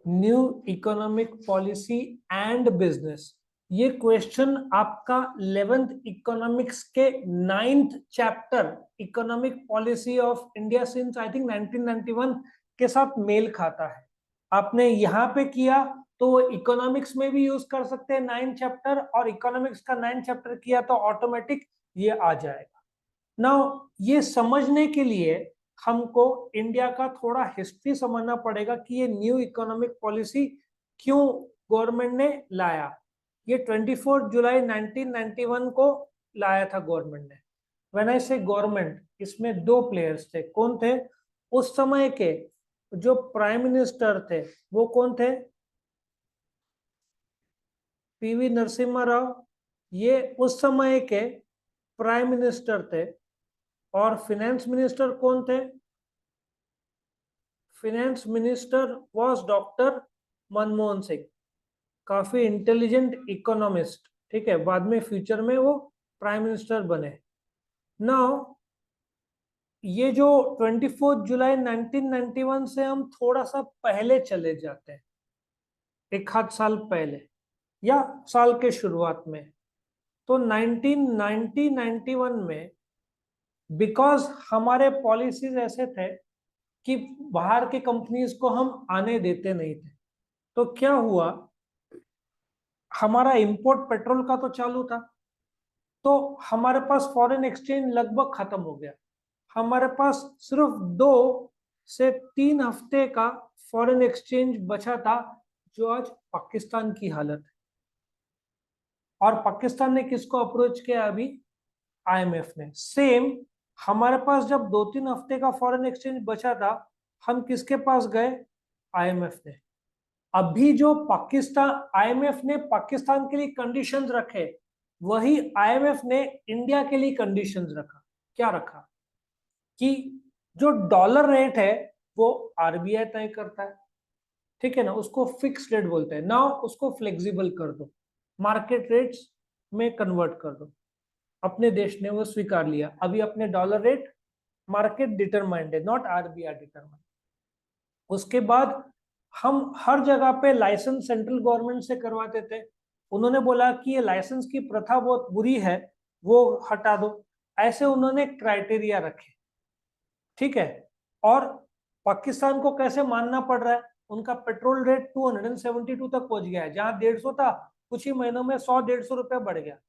New economic policy and business. ये question आपका 11th economics के 9th chapter economic policy of India since I think 1991 के साथ mail खाता है। आपने यहाँ पे किया तो इकोनॉमिक्स में भी यूज कर सकते हैं 9th चैप्टर, और इकोनॉमिक्स का 9th चैप्टर किया तो ऑटोमेटिक ये आ जाएगा। नाउ ये समझने के लिए हमको इंडिया का थोड़ा हिस्ट्री समझना पड़ेगा कि ये न्यू इकोनॉमिक पॉलिसी क्यों गवर्नमेंट ने लाया। ये 24 जुलाई 1991 को लाया था गवर्नमेंट ने। व्हेन आई से गवर्नमेंट, इसमें दो प्लेयर्स थे। कौन थे? उस समय के जो प्राइम मिनिस्टर थे वो कौन थे? पीवी नरसिम्हा राव, ये उस समय के प्राइम मिनिस्टर थे। और फिनेंस मिनिस्टर कौन थे? Finance minister was doctor Manmohan Singh, काफी इंटेलिजेंट इकोनॉमिस्ट। ठीक है, बाद में फ्यूचर में वो प्राइम मिनिस्टर बने। नाउ ये जो 24 जुलाई 1991 से हम थोड़ा सा पहले चले जाते हैं, एक आध साल पहले या साल के शुरुआत में। तो 1990-91 में बिकॉज हमारे पॉलिसीज ऐसे थे कि बाहर की कंपनीज को हम आने देते नहीं थे, तो क्या हुआ, हमारा इंपोर्ट पेट्रोल का तो चालू था, तो हमारे पास फॉरेन एक्सचेंज लगभग खत्म हो गया। हमारे पास सिर्फ 2 से 3 हफ्ते का फॉरेन एक्सचेंज बचा था, जो आज पाकिस्तान की हालत है। और पाकिस्तान ने किसको अप्रोच किया अभी? आईएमएफ ने। सेम हमारे पास जब 2-3 हफ्ते का फॉरेन एक्सचेंज बचा था, हम किसके पास गए? आईएमएफ ने। अभी जो पाकिस्तान, आईएमएफ ने पाकिस्तान के लिए कंडीशंस रखे, वही आईएमएफ ने इंडिया के लिए कंडीशंस रखा। क्या रखा? कि जो डॉलर रेट है वो आरबीआई तय करता है, ठीक है ना, उसको फिक्स रेट बोलते हैं ना, उसको फ्लेक्सिबल कर दो, मार्केट रेट्स में कन्वर्ट कर दो। अपने देश ने वो स्वीकार लिया। अभी अपने डॉलर रेट मार्केट डिटरमाइंड है, नॉट आरबीआई डिटरमाइंड। उसके बाद हम हर जगह पे लाइसेंस सेंट्रल गवर्नमेंट से करवाते थे। उन्होंने बोला कि ये लाइसेंस की प्रथा बहुत बुरी है, वो हटा दो। ऐसे उन्होंने क्राइटेरिया रखे, ठीक है। और पाकिस्तान को कैसे मानना पड़ रहा है? उनका पेट्रोल रेट 272 तक पहुंच गया है, जहां 150 था, कुछ ही महीनों में 100-150 रुपए बढ़ गया।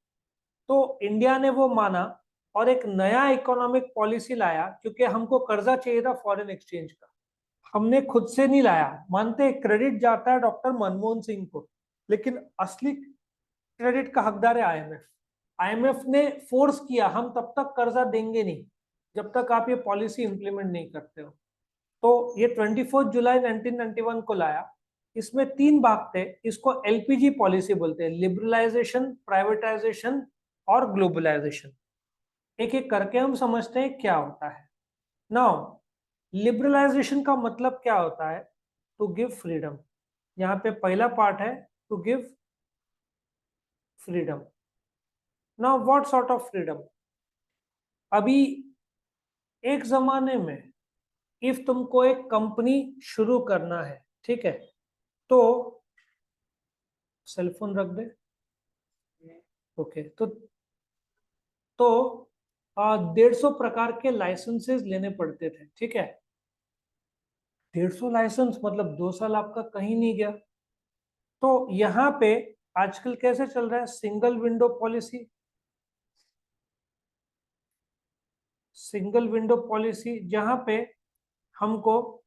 तो इंडिया ने वो माना और एक नया इकोनॉमिक पॉलिसी लाया, क्योंकि हमको कर्जा चाहिए था फॉरेन एक्सचेंज का। हमने खुद से नहीं लाया, मानते क्रेडिट जाता है डॉक्टर मनमोहन सिंह को, लेकिन असली क्रेडिट का हकदार है आईएमएफ। आईएमएफ ने फोर्स किया, हम तब तक कर्जा देंगे नहीं जब तक आप ये पॉलिसी इंप्लीमेंट नहीं करते हो। तो ये 24 जुलाई 1991 को लाया। इसमें 3 भाग थे। इसको एलपीजी पॉलिसी बोलते हैं, लिबरलाइजेशन, प्राइवेटाइजेशन और ग्लोबलाइजेशन। एक एक करके हम समझते हैं क्या होता है। नाउ लिबरलाइजेशन का मतलब क्या होता है? To give freedom. यहाँ पे पहला पार्ट है to give freedom. Now what sort of freedom? अभी एक जमाने में इफ तुमको एक कंपनी शुरू करना है, ठीक है, तो सेलफोन रख दे। ओके, तो 150 प्रकार के लाइसेंसेस लेने पड़ते थे, ठीक है। 150 लाइसेंस मतलब 2 साल आपका कहीं नहीं गया। तो यहाँ पे आजकल कैसे चल रहा है? Single window policy. Single window policy जहां पे हमको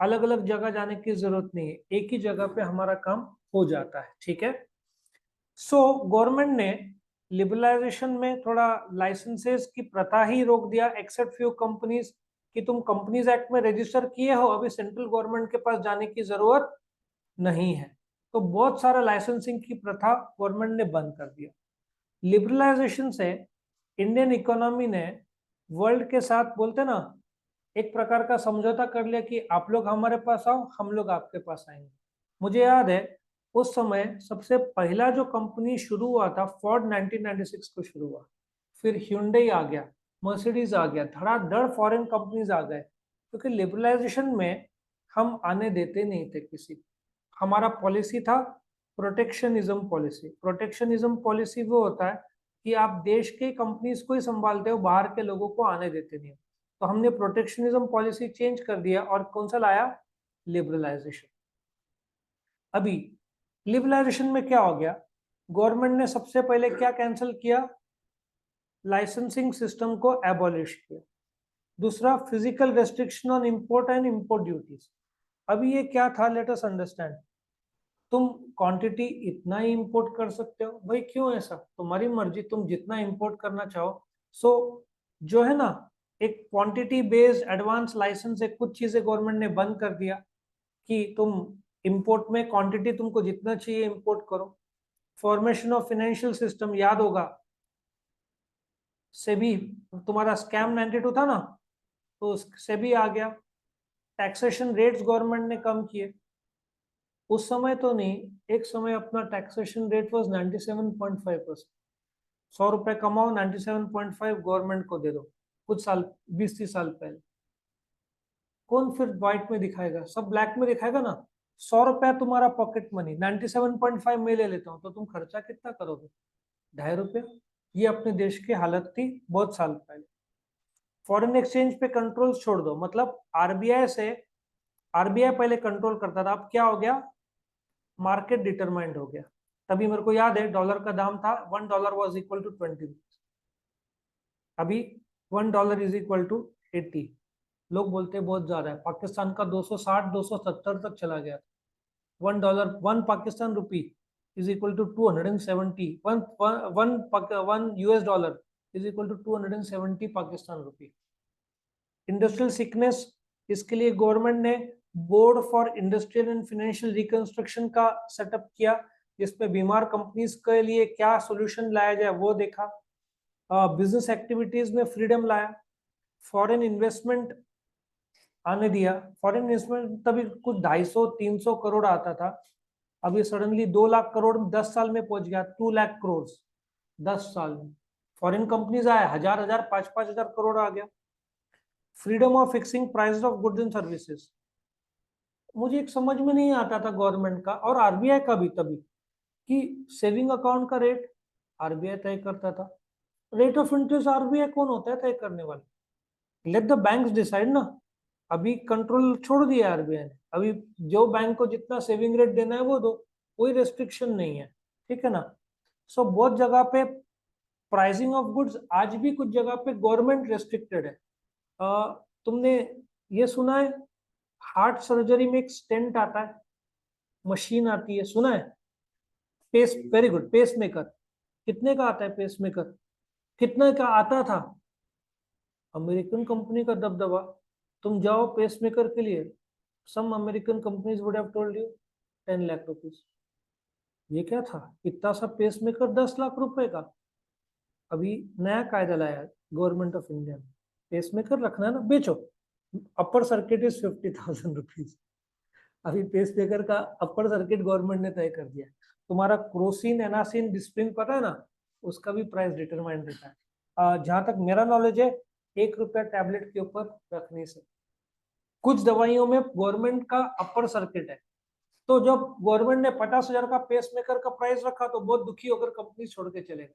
अलग अलग जगह जाने की जरूरत नहीं है, एक ही जगह पे हमारा काम हो जाता है, ठीक है। सो गवर्नमेंट ने लिबरलाइजेशन में थोड़ा लाइसेंसेस की प्रथा ही रोक दिया, एक्सेप्ट फ्यू कंपनीज, कि तुम कंपनीज एक्ट में रजिस्टर किए हो, अभी सेंट्रल गवर्नमेंट के पास जाने की जरूरत नहीं है। तो बहुत सारा लाइसेंसिंग की प्रथा गवर्नमेंट ने बंद कर दिया। लिबरलाइजेशन से इंडियन इकोनॉमी ने वर्ल्ड के साथ, बोलते ना, एक प्रकार का समझौता कर लिया कि आप लोग हमारे पास आओ, हम लोग आपके पास आएंगे। मुझे याद है उस समय सबसे पहला जो कंपनी शुरू हुआ था, फोर्ड 1996 को शुरू हुआ। फिर hyundai आ गया, मर्सिडीज आ गया, धड़ाधड़ फॉरेन कंपनीज आ गए, क्योंकि लिबरलाइजेशन में हम आने देते नहीं थे किसी को। हमारा पॉलिसी था प्रोटेक्शनिज्म पॉलिसी। प्रोटेक्शनिज्म पॉलिसी वो होता है कि आप देश के कंपनीज को ही संभालते हो, बाहर के लोगों को आने देते नहीं हो। तो हमने प्रोटेक्शनिज्म पॉलिसी चेंज कर दिया और कौन सा लाया, लिबरलाइजेशन। अभी लिबरलाइजेशन में क्या हो गया, गवर्नमेंट ने सबसे पहले क्या कैंसिल किया, लाइसेंसिंग सिस्टम को एबॉलिश किया। दूसरा, physical restriction on import and import duties. अभी ये क्या था, लेट अस अंडरस्टैंड। तुम क्वांटिटी इतना ही इंपोर्ट कर सकते हो, भाई क्यों ऐसा, तुम्हारी मर्जी, तुम जितना इंपोर्ट करना चाहो। सो जो है ना, एक क्वांटिटी बेस्ड एडवांस लाइसेंस है, कुछ चीजें गवर्नमेंट ने बंद कर दिया कि तुम इंपोर्ट में क्वांटिटी तुमको जितना चाहिए इंपोर्ट करो। फॉर्मेशन ऑफ फाइनेंशियल सिस्टम, याद होगा सेबी, तुम्हारा स्कैम 92 था ना, तो सेबी आ गया। टैक्सेशन रेट्स गवर्नमेंट ने कम किए, उस समय तो नहीं, एक समय अपना टैक्सेशन रेट वाज 97.5%। 100 रुपए कमाओ, 97.5 गवर्नमेंट को दे दो, कुछ साल 20-30 साल पहले। कौन फिर व्हाइट में दिखाएगा, सब ब्लैक में दिखाएगा ना। 100 रुपया तुम्हारा पॉकेट मनी, 97.5 में ले लेता हूँ, तो तुम खर्चा कितना करोगे, 2.5 रुपया। ये अपने देश की हालत थी बहुत साल पहले। फॉरेन एक्सचेंज पे कंट्रोल छोड़ दो, मतलब आरबीआई से, आरबीआई पहले कंट्रोल करता था, अब क्या हो गया, मार्केट डिटरमाइंड हो गया। तभी मेरे को याद है डॉलर का दाम था $1 वॉज इक्वल टू 20, अभी $1 इज इक्वल टू 80। लोग बोलते हैं बहुत ज्यादा है, पाकिस्तान का 260 270 तक चला गया। $1, 1 Pakistan rupee is equal to 270, one US dollar is equal to 270 Pakistan rupee. Industrial sickness, इसके लिए गवर्नमेंट ने board for industrial and financial reconstruction का सेटअप किया, जिसपे बीमार कंपनीज के लिए क्या सोल्यूशन लाया जाए वो देखा। बिजनेस एक्टिविटीज में फ्रीडम लाया, फॉरेन इन्वेस्टमेंट आने दिया। फॉरेन इन्वेस्टमेंट तभी कुछ 250-300 करोड़ आता था, अभी सडनली 2 लाख करोड़ 10 साल में पहुंच गया, 2 लाख करोड़ 10 साल में। फॉरेन कंपनीज आए, 1000 5-5 हजार करोड़ आ गया। Freedom of fixing price of goods and services, मुझे एक समझ में नहीं आता था गवर्नमेंट का और आरबीआई का भी तभी, कि सेविंग अकाउंट का रेट आरबीआई तय करता था, रेट ऑफ इंटरेस्ट आरबीआई कौन होता है तय करने वाला, लेट द बैंक्स डिसाइड ना। अभी कंट्रोल छोड़ दिया आरबीआई ने, अभी जो बैंक को जितना सेविंग रेट देना है वो दो, कोई रेस्ट्रिक्शन नहीं है, ठीक है ना। सो बहुत जगह पे प्राइसिंग ऑफ गुड्स आज भी कुछ जगह पे गवर्नमेंट रेस्ट्रिक्टेड है। तुमने ये सुना है, हार्ट सर्जरी में एक स्टेंट आता है, मशीन आती है, सुना है, pace, very good, pacemaker. कितने का आता है पेस मेकर, कितने का आता था, अमेरिकन कंपनी का दबदबा। तुम जाओ पेस मेकर के लिए, some American companies would have told you 10 lakh rupees. ये क्या था, इतना सा पेस मेकर 10 लाख रुपए का। अभी नया कायदा लाया government of India, pacemaker रखना है ना बेचो, अपर सर्किट इज 50,000 रुपीज। अभी पेस मेकर का अपर सर्किट गवर्नमेंट ने तय कर दिया। तुम्हारा क्रोसिन एनासिन डिस्प्रिन पता है ना, उसका भी प्राइस डिटरमाइन रहता है। जहां तक मेरा नॉलेज है, 1 रुपया टैबलेट के ऊपर रखने से। कुछ दवाइयों में गवर्नमेंट का अपर सर्किट है, तो जब गवर्नमेंट ने 50,000 का पेस मेकर का प्राइस रखा तो बहुत दुखी होकर कंपनी छोड़ के चले गए।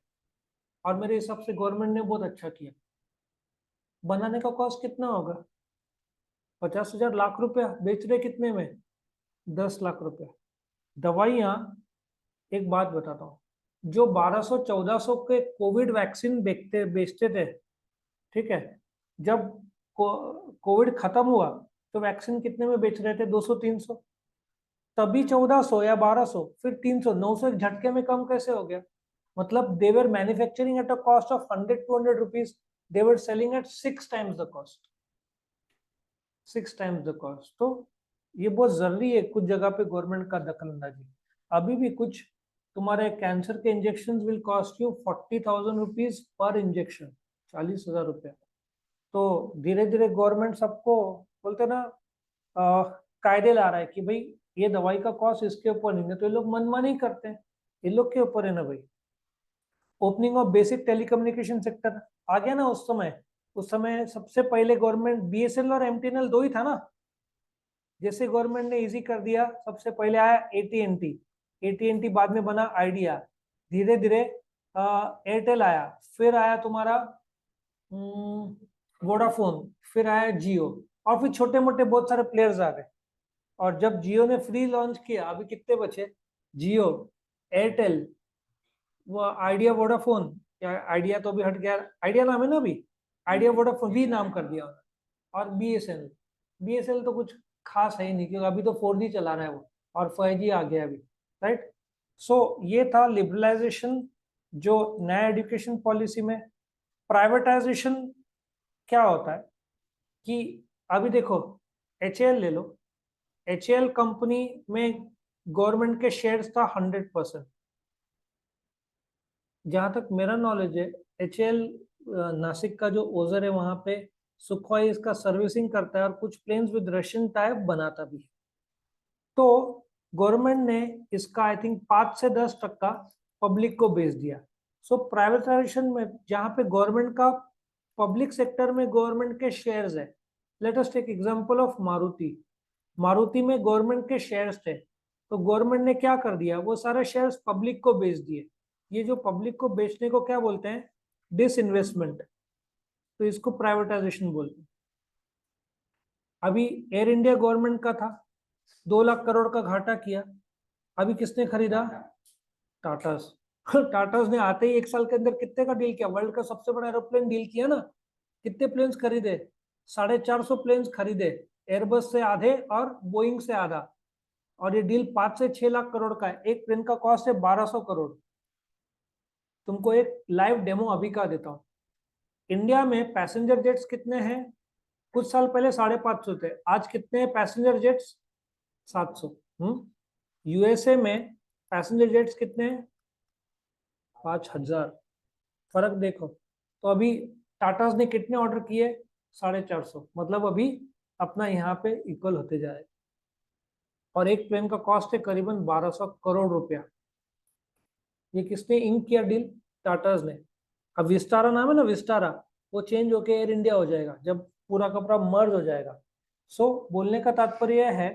और मेरे हिसाब से गवर्नमेंट ने बहुत अच्छा किया। बनाने का कॉस्ट कितना होगा, 50,000, लाख रुपया, बेच रहे कितने में, 10 लाख रुपया। दवाइयाँ, एक बात बताता हूँ, जो 1200-1400 के कोविड वैक्सीन बेचते थे, ठीक है, जब कोविड खत्म हुआ तो वैक्सीन कितने में बेच रहे थे, 200-300, तभी 1400 या 1200, फिर 300, 900 एक झटके में कम कैसे हो गया। मतलब they were manufacturing at a cost of 100-200 rupees, they were selling at 6 times the cost, 6 times the cost. तो ये बहुत जरूरी है कुछ जगह पे गवर्नमेंट का दखल अंदाजी। अभी भी कुछ तुम्हारे कैंसर के injection will cost you 40,000 rupees per injection, 40,000 रुपया। तो धीरे धीरे गवर्नमेंट सबको बोलते ना, कायदे ला रहा है कि भाई ये दवाई का कॉस्ट इसके ऊपर नहीं है, तो ये लोग मनमानी करते हैं, ये लोग के ऊपर है ना भाई। Opening of basic telecommunication sector आ गया ना उस समय, उस समय सबसे पहले गवर्नमेंट बीएसएनएल और एमटीएनएल दो ही था ना, जैसे गवर्नमेंट ने इजी कर दिया, सबसे पहले आया एटीएनटी, एटीएनटी बाद में बना आइडिया, धीरे धीरे एयरटेल आया, फिर आया तुम्हारा वोडाफोन, फिर आया जियो, और फिर छोटे मोटे बहुत सारे प्लेयर्स आ गए। और जब जियो ने फ्री लॉन्च किया, अभी कितने बचे? जियो, एयरटेल, वो आइडिया, वोडाफोन, या आइडिया तो अभी हट गया, आइडिया नाम है ना अभी, आइडिया वोडाफोन भी नाम कर दिया उन्होंने, और बीएसएनएल, बीएसएनएल तो कुछ खास है ही नहीं, क्योंकि अभी तो 4G चला रहा है वो, और 5G आ गया अभी, राइट। सो ये था लिबरलाइजेशन जो नया एजुकेशन पॉलिसी में। प्राइवेटाइजेशन क्या होता है कि अभी देखो, एचएएल ले लो, एचएएल कंपनी में गवर्नमेंट के शेयर्स था 100%। जहां तक मेरा नॉलेज है, एचएएल नासिक का जो ओजर है वहां पे सुखोई इसका सर्विसिंग करता है, और कुछ प्लेन्स विद रशियन टाइप बनाता भी है। तो गवर्नमेंट ने इसका आई थिंक 5 से 10% पब्लिक को बेच दिया। सो प्राइवेटाइजेशन में जहां पे गवर्नमेंट का, पब्लिक सेक्टर में गवर्नमेंट के शेयर्स है, let us take example of Maruti, Maruti में गवर्नमेंट के शेयर्स थे, तो गवर्नमेंट ने क्या कर दिया, वो सारे शेयर्स पब्लिक को बेच दिए। ये जो पब्लिक को बेचने को क्या बोलते हैं? डिसइन्वेस्टमेंट। तो इसको प्राइवेटाइजेशन बोलते हैं। अभी एयर इंडिया गवर्नमेंट का था, 2 लाख करोड़ का घाटा किया, अभी किसने खरीदा? टाटास। टाटास ने आते ही 1 साल के अंदर कितने का डील किया? वर्ल्ड का सबसे बड़ा एरोप्लेन डील किया ना। कितने प्लेन्स खरीदे? 450 प्लेन्स खरीदे, एयरबस से आधे और बोइंग से आधा। और ये डील 5 से 6 लाख करोड़ का है। एक प्लेन का कॉस्ट है 1200 करोड़। तुमको एक लाइव डेमो अभी का देता हूँ। इंडिया में पैसेंजर जेट्स कितने हैं? कुछ साल पहले 550 थे, आज कितने हैं पैसेंजर जेट्स? 700। यूएसए में पैसेंजर जेट्स कितने हैं? 5000। फर्क देखो। तो अभी टाटास ने कितने ऑर्डर किए? 450। मतलब अभी अपना यहाँ पे इक्वल होते जाए, और एक प्लेन का कॉस्ट है करीबन 1200 करोड़ रुपया। ये किसने इंक किया डील? टाटास ने। अब विस्तारा नाम है ना, विस्तारा, वो चेंज होके एयर इंडिया हो जाएगा जब पूरा का पूरा मर्ज हो जाएगा। सो बोलने का तात्पर्य है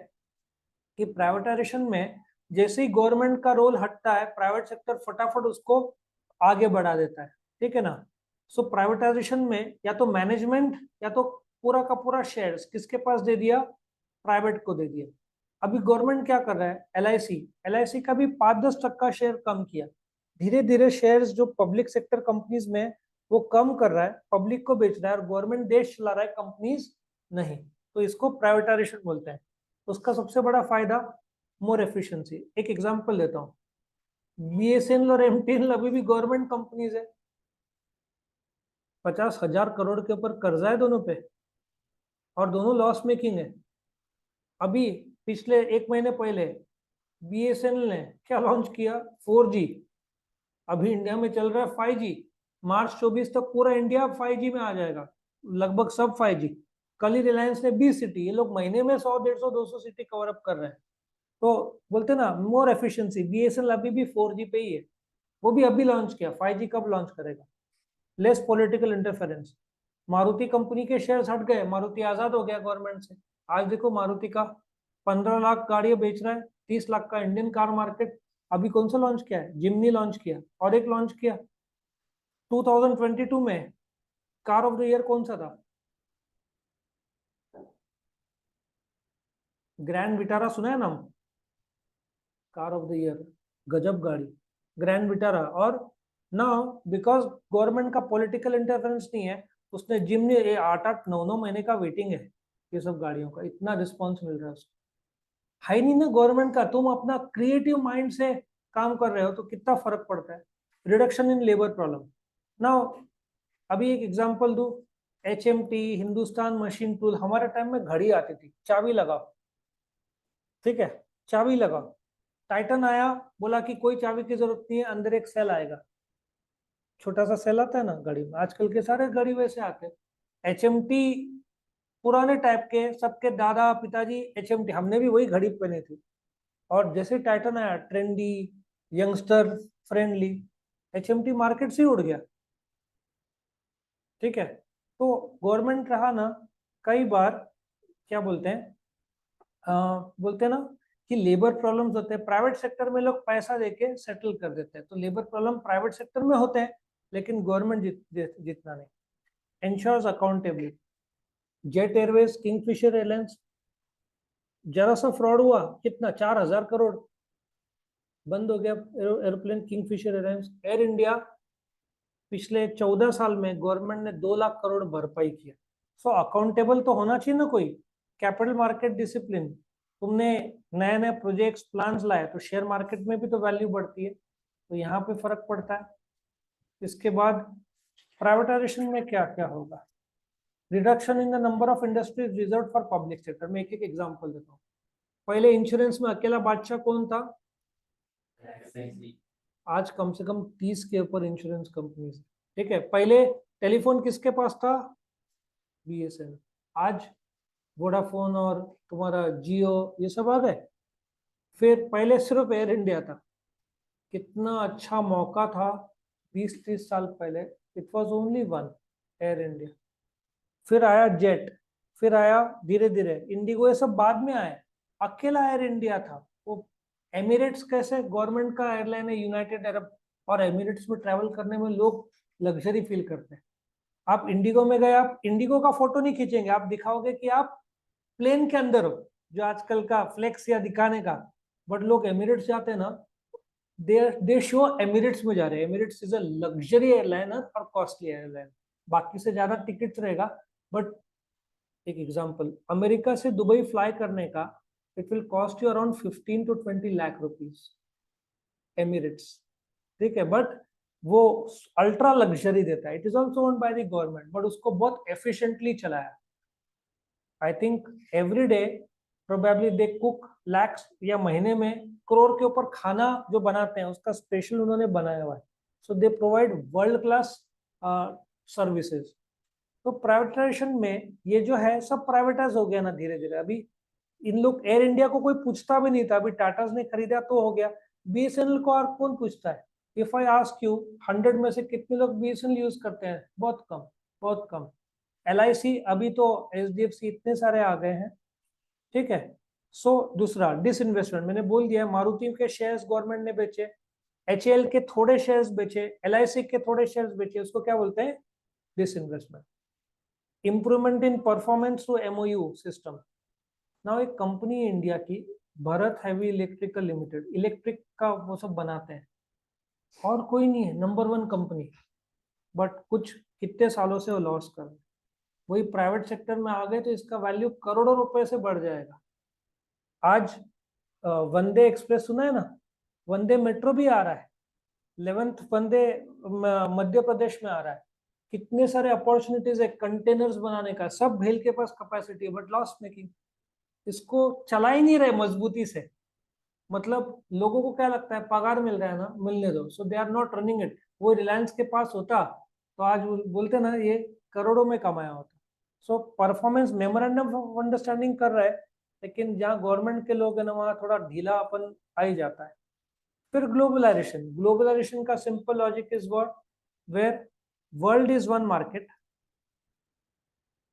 कि प्राइवेटाइजेशन में जैसे ही गवर्नमेंट का रोल हटता है, प्राइवेट सेक्टर फटाफट उसको आगे बढ़ा देता है, ठीक है ना। सो प्राइवेटाइजेशन में या तो मैनेजमेंट या तो पूरा का पूरा शेयर्स किसके पास दे दिया? प्राइवेट को दे दिया। अभी गवर्नमेंट क्या कर रहा है? एलआईसी का भी 5-10% शेयर कम किया। धीरे धीरे शेयर्स जो पब्लिक सेक्टर कंपनीज में वो कम कर रहा है, पब्लिक को बेच रहा है, और गवर्नमेंट देश चला रहा है, कंपनीज नहीं। तो इसको प्राइवेटाइजेशन बोलते हैं। उसका सबसे बड़ा फायदा मोर एफिशिएंसी। एक एग्जांपल देता हूँ, बीएसएनएल और एमटीएनएल अभी भी गवर्नमेंट कंपनीज है, 50,000 करोड़ के ऊपर कर्जा है दोनों पे, और दोनों लॉस मेकिंग है। अभी पिछले 1 महीने पहले बीएसएनएल ने क्या लॉन्च किया? 4G। अभी इंडिया में चल रहा है 5G। मार्च 24 तक पूरा इंडिया 5G में आ जाएगा, लगभग सब 5G। कल ही रिलायंस ने 20 सिटी, ये लोग महीने में 100, 150, 200 सिटी कवर अप कर रहे हैं। तो बोलते ना मोर एफिशिएंसी, बीएसएनएल अभी भी 4G पे ही है, वो भी अभी लॉन्च किया, 5G कब लॉन्च करेगा? Less political interference. Maruti company के शेयर्स हट गए, मारुति आजाद हो गया गवर्नमेंट से। आज देखो मारुति का 15 लाख गाड़ियां बेच रहा है, 30 लाख का इंडियन कार मार्केट। अभी कौन सा लॉन्च किया है? जिमनी लॉन्च किया, और एक लॉन्च किया 2022 में। कार ऑफ द ईयर कौन सा था? ग्रैंड विटारा, सुना है नाम? कार ऑफ द ईयर, गजब गाड़ी, ग्रैंड विटारा। और नाउ बिकॉज गवर्नमेंट का पॉलिटिकल इंटरफेरेंस नहीं है, उसने जिमनी 8-8, 9-9 महीने का वेटिंग है ये सब गाड़ियों का, इतना रिस्पॉन्स मिल रहा है उसको। है नहीं ना गवर्नमेंट का, तुम अपना क्रिएटिव माइंड से काम कर रहे हो तो कितना फर्क पड़ता है। Reduction in labour problem. Now अभी एक एग्जांपल दूं, HMT, हिंदुस्तान मशीन टूल, हमारे टाइम में घड़ी आती थी, चाबी लगाओ, ठीक है, चाबी लगाओ। टाइटन आया, बोला कि कोई चाबी की जरूरत नहीं है, अंदर एक सेल आएगा, छोटा सा सेल आता है ना घड़ी में, आजकल के सारे घड़ी वैसे आते हैं। HMT पुराने टाइप के, सबके दादा पिताजी HMT, हमने भी वही घड़ी पहनी थी। और जैसे टाइटन आया, trendy, youngster friendly, HMT market से ही उड़ गया, ठीक है। तो गवर्नमेंट रहा ना, कई बार क्या बोलते हैं, बोलते हैं ना कि लेबर प्रॉब्लम्स होते हैं, प्राइवेट सेक्टर में लोग पैसा देके सेटल कर देते हैं, तो लेबर प्रॉब्लम प्राइवेट सेक्टर में होते हैं, लेकिन गवर्नमेंट जितना नहीं। Ensures accountability, jet Airways, Kingfisher airlines, जरा सा फ्रॉड हुआ, कितना 4,000 करोड़ बंद हो गया aeroplane Kingfisher airlines. Air India पिछले 14 साल में गवर्नमेंट ने 2 लाख करोड़ भरपाई किया। सो अकाउंटेबल तो होना चाहिए ना कोई, कैपिटल मार्केट डिसिप्लिन, तुमने नए नए प्रोजेक्ट्स प्लान्स लाए तो शेयर मार्केट में भी तो वैल्यू बढ़ती है, तो यहाँ पे फर्क पड़ता है। इसके बाद प्राइवेटाइजेशन में क्या क्या होगा, reduction in the number of industries reserve for public sector. मैं एक एक एग्जांपल देता हूँ। पहले इंश्योरेंस में अकेला बादशाह कौन था, आज कम से कम 30 के ऊपर इंश्योरेंस कंपनीज, ठीक है। पहले टेलीफोन किसके पास था, बीएसएनएल, आज वोडाफोन और तुम्हारा जियो ये सब आ गए। फिर पहले सिर्फ एयर इंडिया था, कितना अच्छा मौका था 20-30 साल पहले, it was only one, air India. फिर आया जेट, फिर आया धीरे धीरे इंडिगो, ये सब बाद में आए, अकेला एयर इंडिया था। वो एमिरेट्स कैसे गवर्नमेंट का एयरलाइन है, यूनाइटेड अरब, और एमिरेट्स में ट्रैवल करने में लोग लग्जरी फील करते हैं। आप इंडिगो में गए, आप इंडिगो का फोटो नहीं खींचेंगे, आप दिखाओगे कि आप प्लेन के अंदर हो, जो आजकल का फ्लेक्स या दिखाने का। बट लोग एमिरेट्स जाते हैं ना, दे शो एमिरेट्स में जा रहे हैं। Emirates is a luxury airline और कॉस्टली एयरलाइन, बाकी से ज्यादा टिकट रहेगा। बट एक एग्जांपल, अमेरिका से दुबई फ्लाई करने का it will cost you around 15 to 20 lakh rupees, Emirates, ठीक है। बट वो अल्ट्रा लग्जरी देता है, it is also owned by the government, but उसको बहुत एफिशिएंटली चलाया। I think every day probably they cook lakhs, या महीने में करोड़ के ऊपर खाना जो बनाते हैं उसका स्पेशल उन्होंने बनाया हुआ है। So they provide world class services. तो प्राइवेटाइजेशन में ये जो है सब प्राइवेटाइज हो गया ना धीरे धीरे। अभी इन लोग एयर इंडिया को कोई पूछता भी नहीं था, अभी टाटा ने खरीदा तो हो गया। बीएसएनएल को और कौन पूछता है, इफ आई आस्क यू 100 में से कितने लोग बीएसएनएल यूज करते हैं, बहुत कम, बहुत कम। एलआईसी, अभी तो एचडीएफसी, इतने सारे आ गए हैं, ठीक है। सो दूसरा डिसइन्वेस्टमेंट, मैंने बोल दिया, मारुति के शेयर्स गवर्नमेंट ने बेचे, एचएएल के थोड़े शेयर्स बेचे, एलआईसी के थोड़े शेयर्स बेचे, उसको क्या बोलते हैं, disinvestment. Improvement in performance through MOU system. Now एक कंपनी है इंडिया की, Bharat heavy electrical limited, electric का वो सब बनाते हैं, और कोई नहीं है, नंबर 1 कंपनी, बट कुछ कितने सालों से वो लॉस कर रहे हैं। वही प्राइवेट सेक्टर में आ गए तो इसका वैल्यू करोड़ों रुपए से बढ़ जाएगा। आज वंदे एक्सप्रेस सुना है ना, वंदे मेट्रो भी आ रहा है, 11th वंदे मध्य प्रदेश में आ रहा है। कितने सारे अपॉर्चुनिटीज है कंटेनर्स बनाने का, सब भेल के पास कैपेसिटी है, बट लॉस मेकिंग, इसको चला ही नहीं रहे मजबूती से। मतलब लोगों को क्या लगता है, पगार मिल रहा है ना, मिलने दो, so they are not running it. वो रिलायंस के पास होता तो आज बोलते ना ये करोड़ों में कमाया होता। So performance memorandum of understanding कर रहा है, लेकिन जहाँ गवर्नमेंट के लोग है ना वहाँ थोड़ा ढीला अपन आ ही जाता है। फिर ग्लोबलाइजेशन, ग्लोबलाइजेशन का simple logic is what, where world is one market,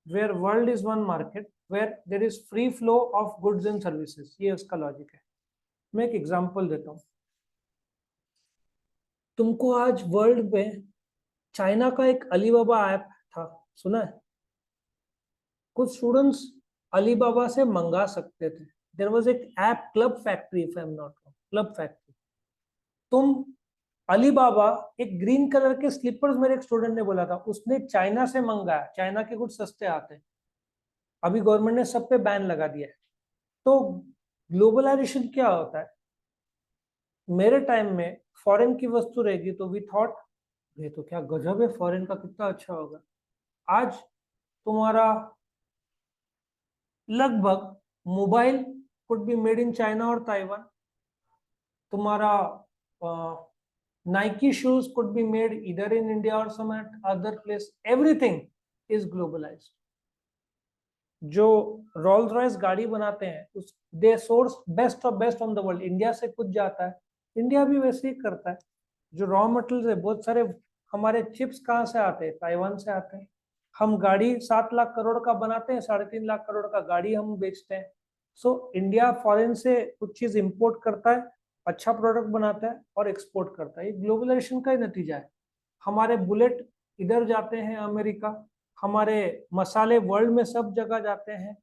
where world is one market, where there is free flow of goods and services, ये उसका लॉजिक है। मैं एक एग्जांपल देता हूँ, तुमको आज वर्ल्ड में चाइना का एक अलीबाबा ऐप था, सुना है? कुछ स्टूडेंट्स अलीबाबा से मंगा सकते थे। देयर वाज एक app club factory, if I am not wrong, club factory. तुम अलीबाबा, एक ग्रीन कलर के स्लीपर्स मेरे एक स्टूडेंट ने बोला था, उसने चाइना से मंगाया, चाइना के कुछ सस्ते आते हैं, अभी गवर्नमेंट ने सब पे बैन लगा दिया है। तो ग्लोबलाइजेशन क्या होता है, मेरे टाइम में फॉरेन की वस्तु रहेगी तो वी थॉट ये तो क्या गजब है, फॉरेन का कितना अच्छा होगा। आज तुम्हारा लगभग mobile could be made in China और ताइवान, तुम्हारा Nike shoes could be made इधर इन इंडिया और some other place, everything is globalised. जो रोल्स रॉयस गाड़ी बनाते हैं उस they source best of best on the world, India से कुछ जाता है, इंडिया भी वैसे ही करता है। जो रॉ मटेरियल है, बहुत सारे हमारे चिप्स कहाँ से आते हैं, ताइवान से आते हैं। हम गाड़ी 7 लाख करोड़ का बनाते हैं, 3.5 लाख करोड़ का गाड़ी हम बेचते हैं। सो इंडिया फॉरेन से कुछ चीज इंपोर्ट करता है, अच्छा प्रोडक्ट बनाता है और एक्सपोर्ट करता है, ये ग्लोबलाइजेशन का ही नतीजा है। हमारे बुलेट इधर जाते हैं अमेरिका, हमारे मसाले वर्ल्ड में सब जगह जाते हैं।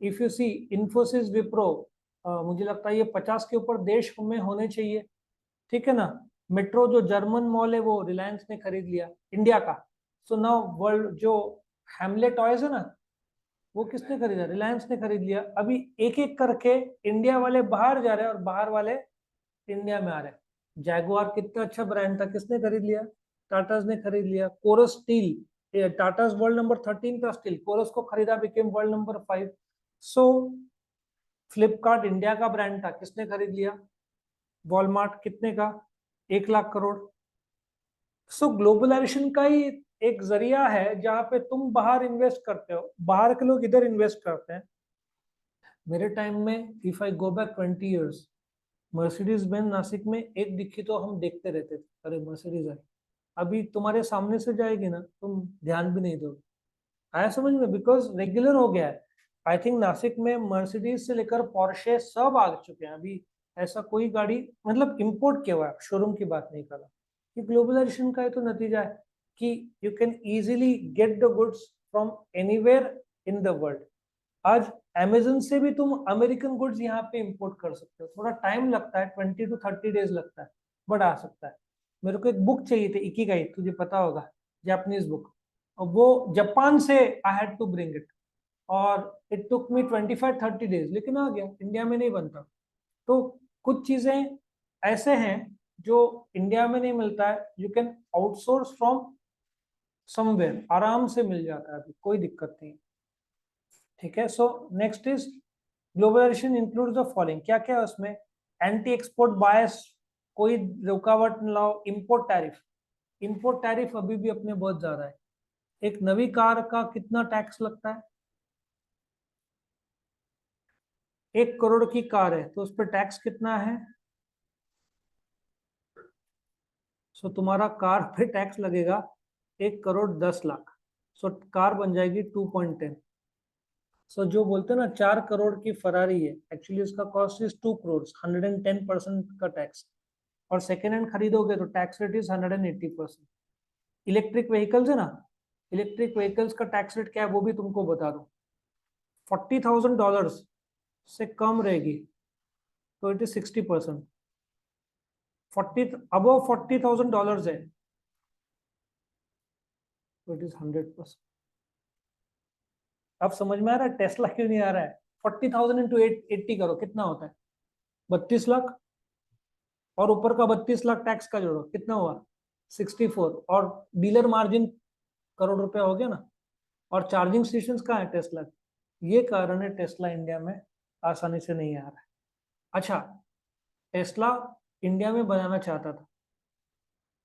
If you see Infosys, Wipro, मुझे लगता है ये 50 के ऊपर देश में होने चाहिए, ठीक है ना। मेट्रो जो जर्मन मॉल है वो रिलायंस ने खरीद लिया इंडिया का। सो नाउ वर्ल्ड जो हैमले टॉयज है ना, वो किसने खरीदा? रिलायंस ने खरीद लिया। अभी एक एक करके इंडिया वाले बाहर जा रहे हैं और बाहर वाले इंडिया में आ रहे हैं। जैगुआर कितना अच्छा ब्रांड था, किसने खरीद लिया? टाटाज ने खरीद लिया। Corus steel, Tatas world number 13 था स्टील, कोरस को खरीदा, became world number 5। So Flipkart India का ब्रांड था, किसने खरीद लिया? वॉलमार्ट, कितने का? 1 लाख करोड़। सो ग्लोबलाइजेशन का ही एक जरिया है जहां पे तुम बाहर इन्वेस्ट करते हो, बाहर के लोग इधर इन्वेस्ट करते हैं। मेरे टाइम में, if I go back 20 years, Mercedes Benz Nashik में एक दिखी तो हम देखते रहते थे, अरे मर्सिडीज है। अभी तुम्हारे सामने से जाएगी ना, तुम ध्यान भी नहीं दोगे। आया समझ में? बिकॉज रेगुलर हो गया है। आई थिंक नासिक में मर्सिडीज से लेकर पोर्शे सब आ चुके हैं अभी। ऐसा कोई गाड़ी, मतलब इंपोर्ट किया हुआ है, शोरूम की बात नहीं कर रहा। ये ग्लोबलाइजेशन का ही तो नतीजा है कि you can easily get the goods from anywhere in the world. आज अमेजन से भी तुम अमेरिकन गुड्स यहाँ पे इंपोर्ट कर सकते हो। थोड़ा टाइम लगता है, 20 to 30 days लगता है, बट आ सकता है। मेरे को एक बुक चाहिए थी, इकिगाई, तुझे पता होगा, जापानीज बुक। और वो जापान से I had to bring it, और इट टुक मी 25-30 days, लेकिन आ गया। इंडिया में नहीं बनता। तो कुछ चीजें ऐसे हैं जो इंडिया में नहीं मिलता है, you can outsource from somewhere, आराम से मिल जाता है, अभी कोई दिक्कत नहीं। ठीक है। So next is globalisation includes the following, क्या क्या है उसमें? एंटी एक्सपोर्ट बायस, कोई रुकावट न लाओ। इंपोर्ट टैरिफ, इंपोर्ट टैरिफ अभी भी अपने बहुत ज्यादा है। एक नवी कार का कितना टैक्स लगता है? 1 करोड़ की कार है तो उस पर टैक्स कितना है? सो तुम्हारा कार पे टैक्स लगेगा 1 करोड़ 10 लाख। सो कार बन जाएगी 2.10। सो जो बोलते हैं ना 4 करोड़ की फरारी है, एक्चुअली उसका कॉस्ट इज 2 करोड़, 110% का टैक्स। और सेकेंड हैंड खरीदोगे तो tax rate is 180%। Electric vehicles है ना, इलेक्ट्रिक व्हीकल्स का टैक्स रेट क्या है वो भी तुमको बता दो। $40,000 से कम रहेगी तो इट इज 60%। 40 अबव $40,000 है तो इट इज 100%। अब समझ में आ रहा है टेस्ला क्यों नहीं आ रहा है? 40,000 इंटू 80 करो, कितना होता है? 32 लाख। और ऊपर का 32 लाख टैक्स का जोड़ो, कितना हुआ? 64। और डीलर मार्जिन करोड़ रुपया हो गया ना। और चार्जिंग स्टेशन कहाँ है टेस्ला? ये कारण है टेस्ला इंडिया में आसानी से नहीं आ रहा है। अच्छा, टेस्ला इंडिया में बनाना चाहता था,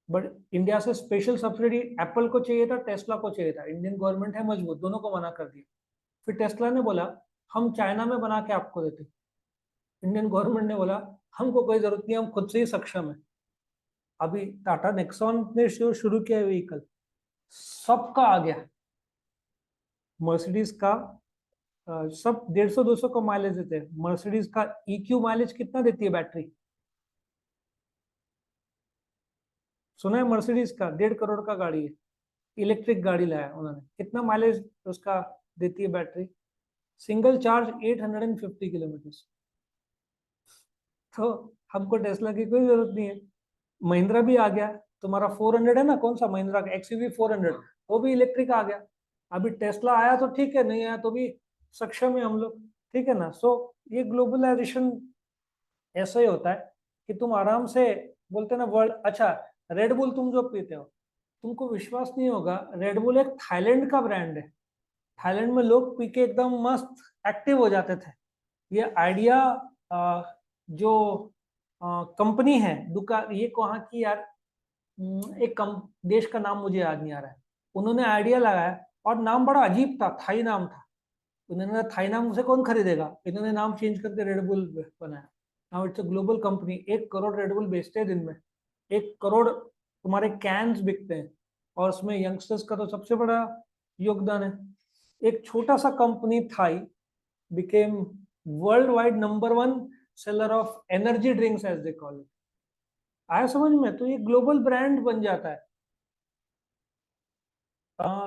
बट इंडिया से स्पेशल सब्सिडी एप्पल को चाहिए था, टेस्ला को चाहिए था। इंडियन गवर्नमेंट है मजबूत, दोनों को मना कर दिया। फिर टेस्ला ने बोला हम चाइना में बना के आपको देते। इंडियन गवर्नमेंट ने बोला हमको कोई जरूरत नहीं, हम खुद से ही सक्षम है। अभी टाटा नेक्सॉन ने शुरू किया व्हीकल, सबका आ गया। मर्सिडीज का सब 150-200 का माइलेज देते हैं। मर्सिडीज का EQ माइलेज कितना देती है बैटरी? सुना है मर्सिडीज का 1.5 करोड़ का गाड़ी है, इलेक्ट्रिक गाड़ी लाया उन्होंने, कितना माइलेज उसका देती है बैटरी? Single charge 850 kilometre. तो हमको टेस्ला की कोई जरूरत नहीं है। महिंद्रा भी आ गया, तुम्हारा 400 है ना, कौन सा महिंद्रा का XUV 400, वो भी इलेक्ट्रिक आ गया। अभी टेस्ला आया तो ठीक है, नहीं आया तो भी सक्षम है हम लोग, ठीक है ना। सो ये ग्लोबलाइजेशन ऐसा ही होता है कि तुम आराम से बोलते ना वर्ल्ड। अच्छा, रेड बुल तुम जो पीते हो, तुमको विश्वास नहीं होगा, रेड बुल एक थाईलैंड का ब्रांड है। थाईलैंड में लोग पी के एकदम मस्त एक्टिव हो जाते थे। ये आइडिया जो कंपनी है, दुकान, ये कहाँ की यार, एक देश का नाम मुझे याद नहीं आ रहा है। उन्होंने आइडिया लगाया और नाम बड़ा अजीब था, थाई नाम था। उन्होंने कहा थाई नाम से कौन खरीदेगा, इन्होंने नाम चेंज करके रेडबुल बनाया। Now it's a global company, 1 crore Red Bull बेचते हैं दिन में, 1 करोड़ तुम्हारे कैंस बिकते हैं। और उसमें यंगस्टर्स का तो सबसे बड़ा योगदान है। एक छोटा सा company Thai became world wide number 1 seller of energy drinks as they call it. आया समझ में? तो ये ग्लोबल ब्रांड बन जाता है।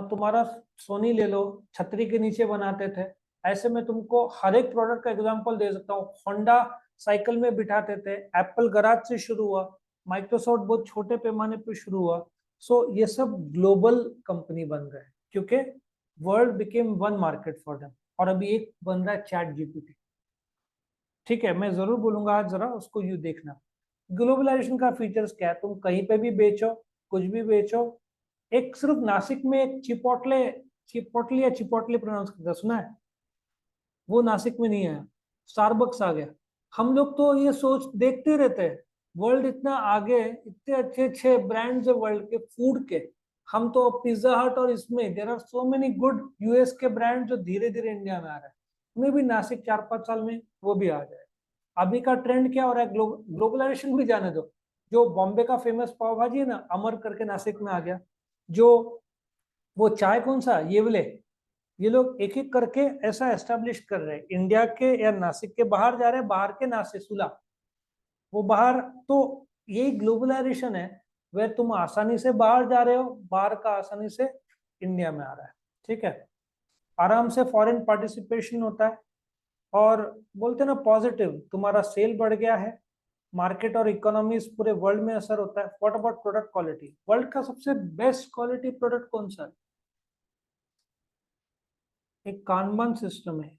तुम्हारा सोनी ले लो, छतरी के नीचे बनाते थे। ऐसे में तुमको हर एक प्रोडक्ट का एग्जांपल दे सकता हूँ। होंडा साइकिल में बिठाते थे, एप्पल गराज से शुरू हुआ, माइक्रोसॉफ्ट बहुत छोटे पैमाने पे शुरू हुआ। सो ये सब ग्लोबल कंपनी बन गए क्योंकि world became one market for them. और अभी एक बन रहा है चैट जीपीटी। ठीक है, मैं जरूर बोलूंगा आज, जरा उसको यू देखना। ग्लोबलाइजेशन का फीचर्स क्या है? तुम कहीं पे भी बेचो, कुछ भी बेचो। एक सिर्फ नासिक में एक चिपोटले, चिपोटली या चिपोटले प्रोनाउंस करता सुना है? वो नासिक में नहीं आया, स्टारबक्स आ गया। हम लोग तो ये सोच देखते रहते हैं, वर्ल्ड इतना आगे, इतने अच्छे अच्छे ब्रांड्स है वर्ल्ड के फूड के। हम तो पिज्जा हट और इसमें there are so many good US के ब्रांड जो धीरे धीरे इंडिया में आ रहा है। उन्हें भी नासिक 4-5 साल में वो भी आ जाए। अभी का ट्रेंड क्या हो रहा है? ग्लोबलाइजेशन भी जाने दो। जो बॉम्बे का फेमस पाव भाजी है ना, अमर करके नासिक में आ गया। जो वो चाय कौन सा, ये वाले, ये लोग एक एक करके ऐसा एस्टेब्लिश कर रहे हैं। इंडिया के या नासिक के बाहर जा रहे हैं, बाहर के नासिक सुला वो बाहर। तो यही ग्लोबलाइजेशन है, वह तुम आसानी से बाहर जा रहे हो, बाहर का आसानी से इंडिया में आ रहा है। ठीक है, आराम से फॉरेन पार्टिसिपेशन होता है। और बोलते हैं ना पॉजिटिव, तुम्हारा सेल बढ़ गया है, मार्केट और इकोनॉमी पूरे वर्ल्ड में असर होता है। What about product quality? World का सबसे बेस्ट क्वालिटी प्रोडक्ट कौन सा है? एक कानबान सिस्टम है,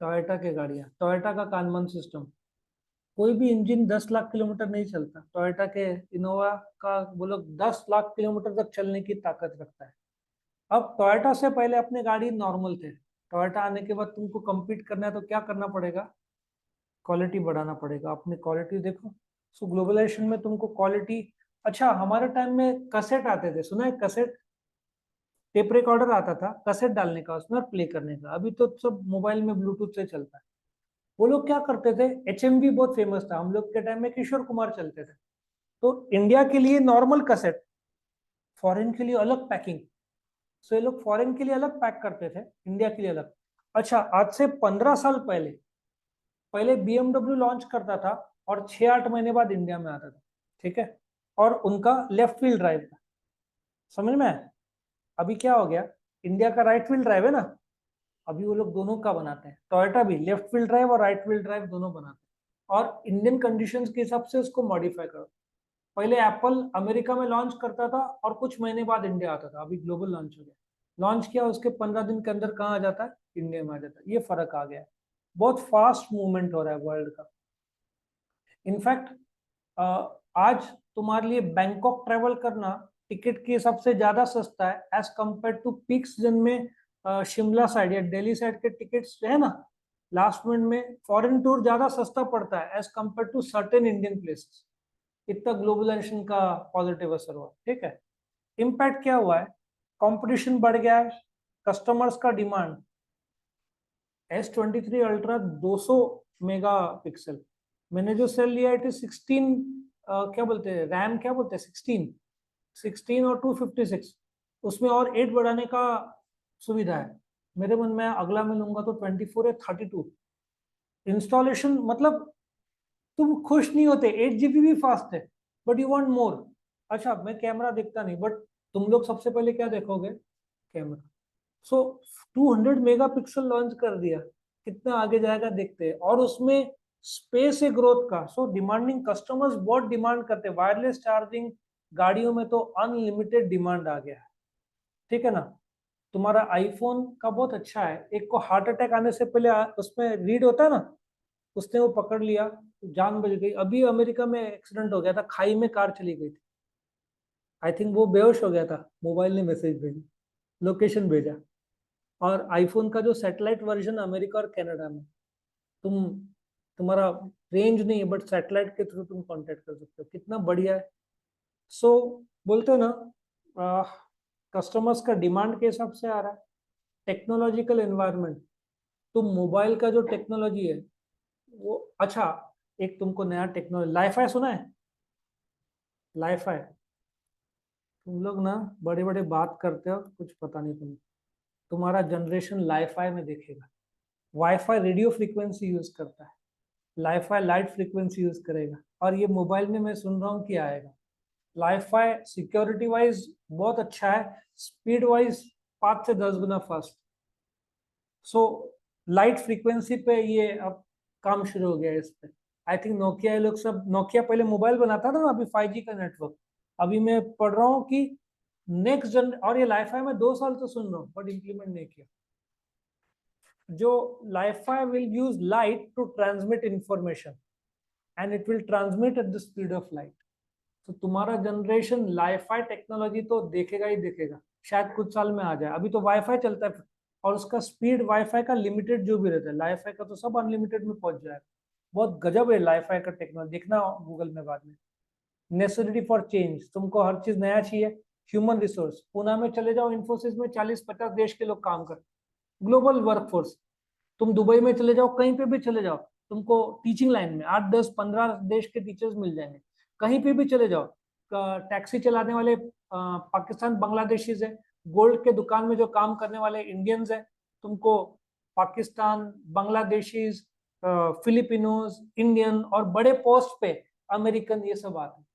टोयोटा के गाड़ियां, टोयोटा का कानबान सिस्टम। कोई भी इंजन 10 लाख किलोमीटर नहीं चलता, टोयोटा के इनोवा का वो लोग 10 लाख किलोमीटर तक चलने की ताकत रखता है। अब टोयोटा से पहले अपने गाड़ी नॉर्मल थे, टोयोटा आने के बाद तुमको compete करना है तो क्या करना पड़ेगा? क्वालिटी बढ़ाना पड़ेगा। अपनी क्वालिटी देखो। सो ग्लोबलाइजेशन में तुमको क्वालिटी। अच्छा, हमारे टाइम में कसेट आते थे, सुना है कसेट? टेप रिकॉर्डर आता था, कसेट डालने का उसमें और प्ले करने का। अभी तो सब मोबाइल में ब्लूटूथ से चलता है। वो लोग क्या करते थे, HMV बहुत फेमस था हम लोग के टाइम में, किशोर कुमार चलते थे। तो इंडिया के लिए नॉर्मल कसेट, फॉरेन के लिए अलग पैकिंग। सो ये लोग फॉरेन के लिए अलग पैक करते थे, इंडिया के लिए अलग। अच्छा, आज से 15 साल पहले, पहले BMW लॉन्च करता था और 6-8 महीने बाद इंडिया में आता था। ठीक है, और उनका लेफ्ट व्हील ड्राइव था। समझ में आया? अभी क्या हो गया, इंडिया का राइट व्हील ड्राइव है ना, अभी वो लोग दोनों का बनाते हैं। टोयोटा भी लेफ्ट व्हील ड्राइव और राइट व्हील ड्राइव दोनों बनाते हैं, और इंडियन कंडीशंस के हिसाब से उसको मॉडिफाई करो। पहले एप्पल अमेरिका में लॉन्च करता था और कुछ महीने बाद इंडिया आता था, अभी ग्लोबल लॉन्च हो गया। लॉन्च किया, उसके 15 दिन के अंदर कहाँ आ जाता है? इंडिया में आ जाता है। ये फर्क आ गया है, बहुत फास्ट मूवमेंट हो रहा है वर्ल्ड का। इनफैक्ट आज तुम्हारे लिए बैंकॉक ट्रेवल करना टिकट के हिसाब से ज्यादा सस्ता है as compare to peak season में। शिमला साइड या दिल्ली साइड के टिकट्स है ना, लास्ट मिनट में फॉरेन टूर ज्यादा सस्ता पड़ता है as compare to certain Indian places. इतना ग्लोबलाइजेशन का पॉजिटिव असर हुआ। ठीक है, इम्पैक्ट क्या हुआ है? कंपटीशन बढ़ गया है, कस्टमर्स का demand. S23 ultra 200 mega pixel, मैंने जो सेल लिया इट इज 16, क्या बोलते हैं रैम, क्या बोलते हैं 16 और 256, उसमें और 8 बढ़ाने का सुविधा है। मेरे मन में अगला मैं लूंगा तो 24 या 32 इंस्टॉलेशन। मतलब तुम खुश नहीं होते, 8 GB भी फास्ट है, बट यू वांट मोर। अच्छा, मैं कैमरा देखता नहीं, बट तुम लोग सबसे पहले क्या देखोगे? कैमरा। सो 200 मेगापिक्सल लॉन्च कर दिया, कितना आगे जाएगा देखते हैं। और उसमें स्पेस है ग्रोथ का, सो डिमांडिंग कस्टमर्स बहुत डिमांड करते हैं। वायरलेस चार्जिंग गाड़ियों में तो अनलिमिटेड डिमांड आ गया है। ठीक है ना? तुम्हारा आईफोन का बहुत अच्छा है, एक को हार्ट अटैक आने से पहले उसमें रीड होता है ना, उसने वो पकड़ लिया, जान बच गई। अभी अमेरिका में एक्सीडेंट हो गया था, खाई में कार चली गई थी। आई थिंक वो बेहोश हो गया था, मोबाइल ने मैसेज भेजी, लोकेशन भेजा। और आईफोन का जो सैटेलाइट वर्जन अमेरिका और कनाडा में, तुम, तुम्हारा रेंज नहीं है बट सैटेलाइट के थ्रू तुम कांटेक्ट कर सकते हो, कितना बढ़िया है। सो बोलते हो ना, कस्टमर्स का डिमांड के हिसाब से आ रहा है। टेक्नोलॉजिकल एनवायरनमेंट, तुम मोबाइल का जो टेक्नोलॉजी है वो, अच्छा, एक तुमको नया टेक्नोलॉजी, लाईफाई सुना है? लाईफाई, तुम लोग ना बड़े बड़े बात करते हो, कुछ पता नहीं तुम्हें। तुम्हारा जनरेशन लाईफाई में देखेगा। वाईफाई रेडियो फ्रीक्वेंसी यूज करता है, वाईफाई लाइट फ्रीक्वेंसी यूज करेगा, और ये मोबाइल में मैं सुन रहा हूँ कि आएगा। वाईफाई सिक्योरिटी वाइज बहुत अच्छा है, स्पीड वाइज 5 से 10 गुना फास्ट। सो लाइट फ्रीक्वेंसी पे ये अब काम शुरू हो गया है इस पे। आई थिंक नोकिया, ये लोग सब, नोकिया पहले मोबाइल बनाता था ना, अभी 5G का नेटवर्क। अभी मैं पढ़ रहा हूँ कि नेक्स्ट जन, और ये लाईफाई में 2 साल तो सुन रहा हूँ बट इम्प्लीमेंट नहीं किया। जो LiFi will use light to transmit information and it will transmit at the speed of light. तो तुम्हारा जनरेशन लाईफाई टेक्नोलॉजी तो देखेगा ही देखेगा, शायद कुछ साल में आ जाए। अभी तो वाईफाई चलता है और उसका स्पीड वाईफाई का लिमिटेड जो भी रहता है, लाईफाई का तो सब अनलिमिटेड में पहुंच जाएगा। बहुत गजब है लाईफाई का टेक्नोलॉजी, देखना गूगल में बाद में। नेसेसिटी फॉर चेंज, तुमको हर चीज नया चाहिए। ह्यूमन रिसोर्स, पुणे में चले जाओ, इन्फोसिस में 40-50 देश के लोग काम कर, ग्लोबल वर्कफोर्स। तुम दुबई में चले जाओ, कहीं पे भी चले जाओ, तुमको टीचिंग लाइन में 8-10-15 देश के टीचर्स मिल जाएंगे। कहीं पे भी चले जाओ, टैक्सी चलाने वाले पाकिस्तान बांग्लादेशीज है, गोल्ड के दुकान में जो काम करने वाले इंडियंस है, तुमको पाकिस्तान, बांग्लादेशीज, फिलिपिनोज, इंडियन, और बड़े पोस्ट पे अमेरिकन, ये सब आते हैं।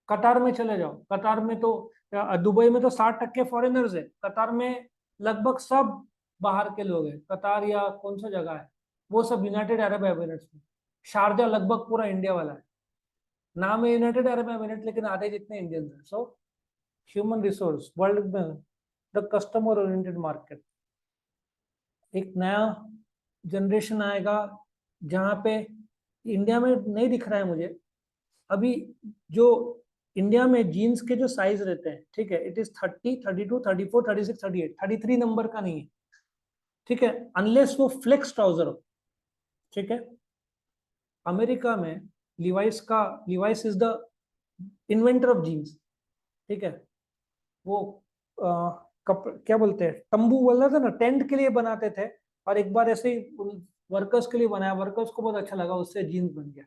कतार में चले जाओ, कतार में तो, दुबई में तो 60% फॉरेनर्स है, कतार में लगभग सब बाहर के लोग हैं। कतार या कौन सा जगह है वो, सब यूनाइटेड अरब एमिरेट्स में। शारजा लगभग पूरा इंडिया वाला है, नाम है यूनाइटेड अरब एमिरेट लेकिन आधे जितने इंडियंस हैं। सो ह्यूमन रिसोर्स वर्ल्ड में, द कस्टमर ओरिएंटेड मार्केट। एक नया जनरेशन आएगा जहाँ पे, इंडिया में नहीं दिख रहा है मुझे अभी, जो इंडिया में जीन्स के जो साइज रहते हैं, ठीक है, इट इज 30, 32, 34, 36, 38, 33 नंबर का नहीं है, ठीक है, अनलेस वो फ्लेक्स ट्राउजर हो, ठीक है। अमेरिका में Levi's is the inventor of jeans, ठीक है। वो क्या बोलते हैं, तंबू बोल रहा था ना, टेंट के लिए बनाते थे, और एक बार ऐसे ही वर्कर्स के लिए बनाया, वर्कर्स को बहुत अच्छा लगा, उससे जीन्स बन गया।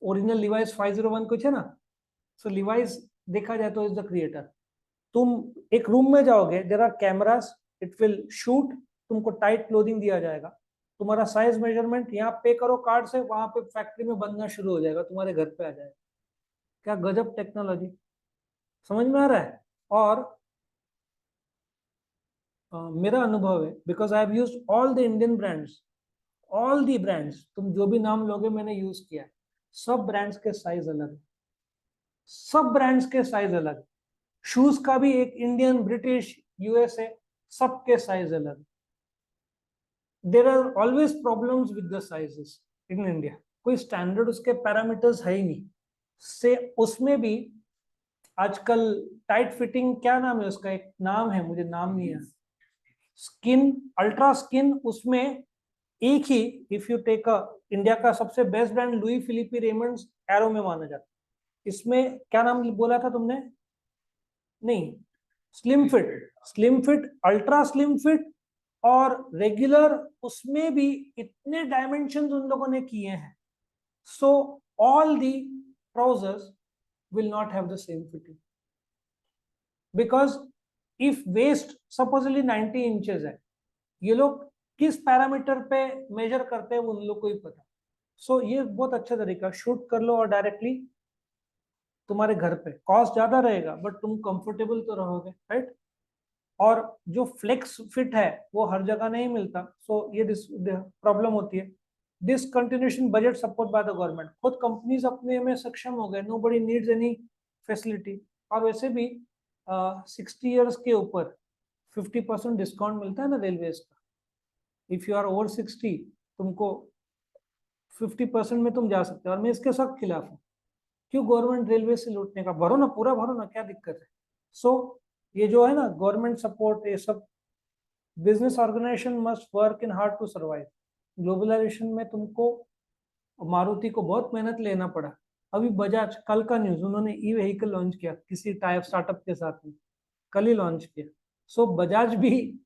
ओरिजिनल लिवाइस 501 कुछ है ना। सो लिवाइस देखा जाए तो इज द क्रिएटर। तुम एक रूम में जाओगे, there are cameras, it will shoot, तुमको टाइट क्लोथिंग दिया जाएगा, तुम्हारा साइज मेजरमेंट यहाँ पे करो कार्ड से, वहां पे फैक्ट्री में बनना शुरू हो जाएगा, तुम्हारे घर पे आ जाएगा। क्या गजब टेक्नोलॉजी, समझ में आ रहा है। और मेरा अनुभव है, because I have used all the Indian brands, all the brands, तुम जो भी नाम लोगे मैंने यूज किया है। सब ब्रांड्स के साइज अलग है, सब ब्रांड्स के साइज अलग। शूज का भी एक इंडियन, ब्रिटिश, यूएसए, सबके साइज अलग। There are always problems with the sizes in India, कोई स्टैंडर्ड उसके पैरामीटर्स है ही नहीं। से उसमें भी आजकल टाइट फिटिंग, क्या नाम है उसका, एक नाम है मुझे नाम नहीं है, स्किन, अल्ट्रा स्किन, उसमें एक ही, if you take a, India का सबसे best brand Louis Philippe Raymonds Arrow में माना जाता है। इसमें क्या नाम बोला था तुमने, नहीं, slim fit, slim fit, ultra slim fit, और रेगुलर, उसमें भी इतने डायमेंशन उन लोगों ने किए हैं। So all the trousers will not have the same fitting, because if waist supposedly 90 inches है, ये लोग किस पैरामीटर पे मेजर करते हैं वो उन लोग को ही पता। सो ये बहुत अच्छा तरीका, शूट कर लो और डायरेक्टली तुम्हारे घर पे, कॉस्ट ज्यादा रहेगा बट तुम कंफर्टेबल तो रहोगे, राइट। और जो फ्लेक्स फिट है वो हर जगह नहीं मिलता, सो ये प्रॉब्लम होती है। Discontinuation budget support by the government, खुद कंपनीज अपने में सक्षम हो गए, नो बडी नीड्स एनी फैसिलिटी। और वैसे भी 60 ईयर्स के ऊपर 50% डिस्काउंट मिलता है ना रेलवेज का। इफ यू आर ओवर 60, तुमको 50% में तुम जा सकते हो, और मैं इसके सख्त खिलाफ हूँ। क्यों गवर्नमेंट रेलवे से लूटने का, भरो ना, पूरा भरो ना, क्या दिक्कत है। सो ये जो है ना गवर्नमेंट सपोर्ट, ये सब, business organisation must work in hard to survive. Globalisation में तुमको, मारुति को बहुत मेहनत लेना पड़ा। अभी बजाज, कल का न्यूज, उन्होंने ई व्हीकल लॉन्च किया किसी टाइप स्टार्टअप के साथ में, कल ही लॉन्च किया। सो बजाज भी,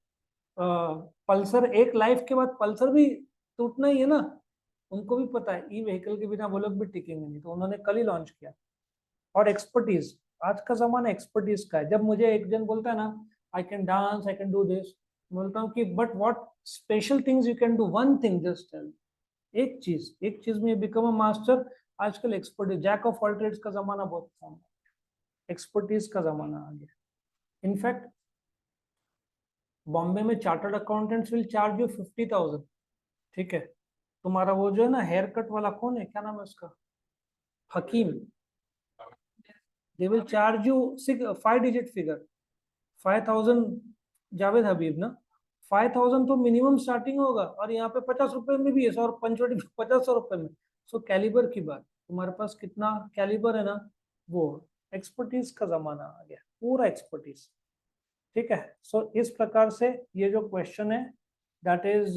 पल्सर, एक लाइफ के बाद पल्सर भी टूटना ही है ना, उनको भी पता है ई व्हीकल के बिना वो लोग भी टिकेंगे नहीं, तो उन्होंने कल ही लॉन्च किया। और एक्सपर्टीज, आज का जमाना एक्सपर्टीज का है। जब मुझे एक जन बोलता है ना, I can dance, I can do this, बोलता हूँ कि but what special things you can do, one thing just tell, एक चीज में बिकम अ मास्टर। आजकल expert, jack of all trades का जमाना बहुत कम है, एक्सपर्टीज का जमाना आ गया। इनफैक्ट बॉम्बे में chartered accountants will charge you 50,000, ठीक है। तुम्हारा वो जो है ना हेयर कट वाला, कौन है, क्या नाम है उसका, Hakim, they will charge you 5 digit figure, 5,000। Javed Habib ना, 5,000 तो मिनिमम स्टार्टिंग होगा, और यहाँ पे 50 रुपए में भी है, 100 और 50 रुपए में। सो कैलिबर की बात, तुम्हारे पास कितना कैलिबर है ना, वो एक्सपर्टीज का जमाना आ गया, पूरा एक्सपर्टीज, ठीक है। सो इस प्रकार से ये जो क्वेश्चन है that is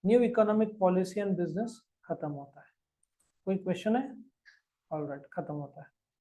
new economic policy and business खत्म होता है। कोई क्वेश्चन है? ऑलराइट, खत्म होता है।